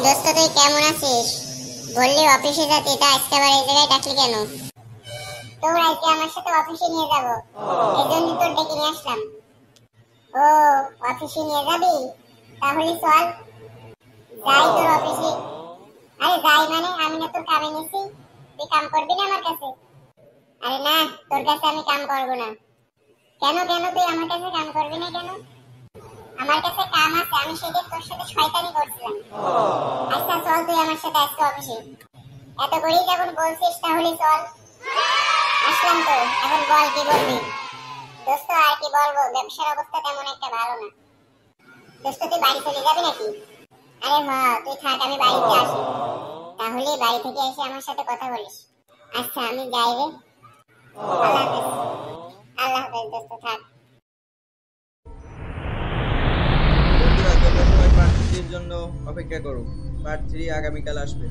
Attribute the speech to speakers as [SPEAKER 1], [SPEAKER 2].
[SPEAKER 1] দোস্ত তুই কেমন আছিস? বললি অফিসে যেতে, তা আজকে আবার এই জায়গায় ডাকলি কেন? তোর আজকে আমার সাথে অফিসে নিয়ে যাব, এজন্য তোর ডেকে নিয়ে আসলাম। ও, অফিসে নিয়ে যাবি? তাহলে চল যাই তোর অফিসে। আরে যাই মানে আমি না তোর কামে নিছি, তুই কাম করবি না আমার কাছে? আরে না, তোর কাছে আমি কাম করব না। কেন কেন তুই আমার কাছে কাম করবি না কেন? আমার কাছে কাম আছে, আমি সেদিন তোর সাথে শয়তানি করছিলাম। আচ্ছা চল তুই আমার সাথে আজকে অফিসে। এত করেই যখন বলছিস তাহলে চল। আসলাম তো, এখন বল কি বলবি? দোস্ত আর কি বলবো, ব্যবসার অবস্থা তেমন একটা ভালো না। দোস্ত তুই বাড়ি চলে যাবি নাকি? আরে হ্যাঁ, তুই থাক, আমি বাড়িতে আসি। তাহলে বাড়ি থেকে এসে আমার সাথে কথা বলিস। আচ্ছা আমি যাই রে। আল্লাহ হাফেজ। আল্লাহ হাফেজ দোস্ত, থাক।
[SPEAKER 2] বন্ধুরা, তোমরা সবাই পার্ট 3 এর জন্য অপেক্ষা করো। পার্ট 3 আগামীকাল আসবে।